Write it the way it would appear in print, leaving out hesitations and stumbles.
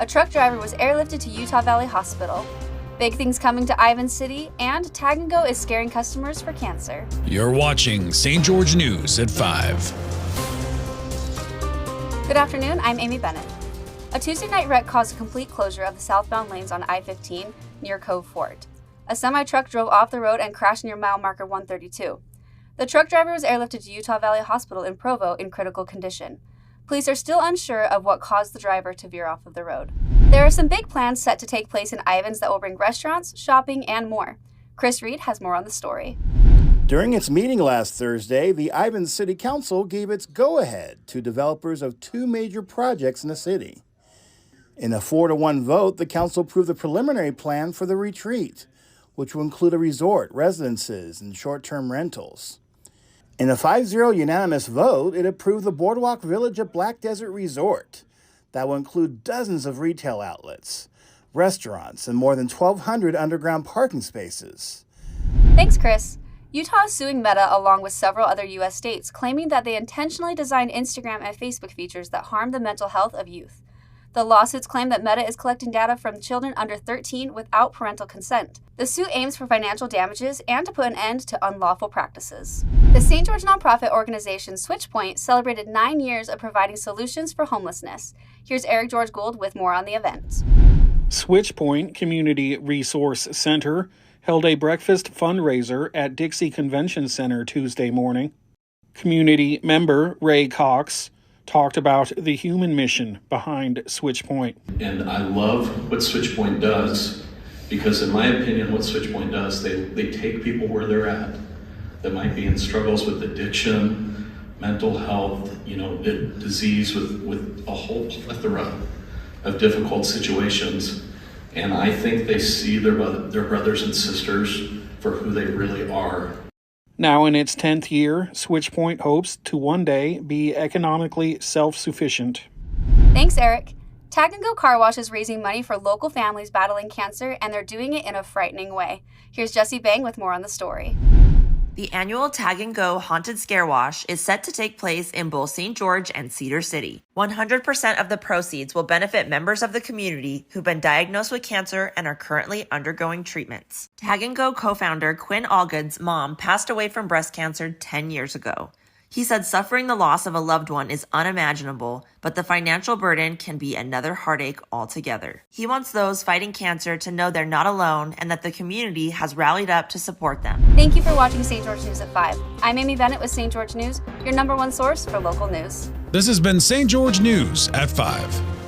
A truck driver was airlifted to Utah Valley Hospital. Big things coming to Ivins City, and Tag and Go is scaring customers for cancer. You're watching St. George News at 5. Good afternoon, I'm Amy Bennett. A Tuesday night wreck caused a complete closure of the southbound lanes on I-15 near Cove Fort. A semi-truck drove off the road and crashed near mile marker 132. The truck driver was airlifted to Utah Valley Hospital in Provo in critical condition. Police are still unsure of what caused the driver to veer off of the road. There are some big plans set to take place in Ivins that will bring restaurants, shopping, and more. Chris Reed has more on the story. During its meeting last Thursday, the Ivins City Council gave its go-ahead to developers of two major projects in the city. In a 4-1 vote, the council approved the preliminary plan for the retreat, which will include a resort, residences, and short-term rentals. In a 5-0 unanimous vote, it approved the Boardwalk Village at Black Desert Resort that will include dozens of retail outlets, restaurants, and more than 1,200 underground parking spaces. Thanks, Chris. Utah is suing Meta along with several other U.S. states, claiming that they intentionally designed Instagram and Facebook features that harm the mental health of youth. The lawsuits claim that Meta is collecting data from children under 13 without parental consent. The suit aims for financial damages and to put an end to unlawful practices. The St. George nonprofit organization SwitchPoint celebrated 9 years of providing solutions for homelessness. Here's Eric George Gould with more on the event. SwitchPoint Community Resource Center held a breakfast fundraiser at Dixie Convention Center Tuesday morning. Community member Ray Cox talked about the human mission behind SwitchPoint. And I love what SwitchPoint does because, in my opinion, what SwitchPoint does, they take people where they're at that might be in struggles with addiction, mental health, disease with a whole plethora of difficult situations. And I think they see their brothers and sisters for who they really are. Now in its 10th year, SwitchPoint hopes to one day be economically self-sufficient. Thanks, Eric. Tag and Go Car Wash is raising money for local families battling cancer, and they're doing it in a frightening way. Here's Jesse Bang with more on the story. The annual Tag and Go Haunted Scare Wash is set to take place in both St. George and Cedar City. 100% of the proceeds will benefit members of the community who've been diagnosed with cancer and are currently undergoing treatments. Tag and Go co-founder Quinn Allgood's mom passed away from breast cancer 10 years ago. He said suffering the loss of a loved one is unimaginable, but the financial burden can be another heartache altogether. He wants those fighting cancer to know they're not alone and that the community has rallied up to support them. Thank you for watching St. George News at 5. I'm Amy Bennett with St. George News, your #1 source for local news. This has been St. George News at 5.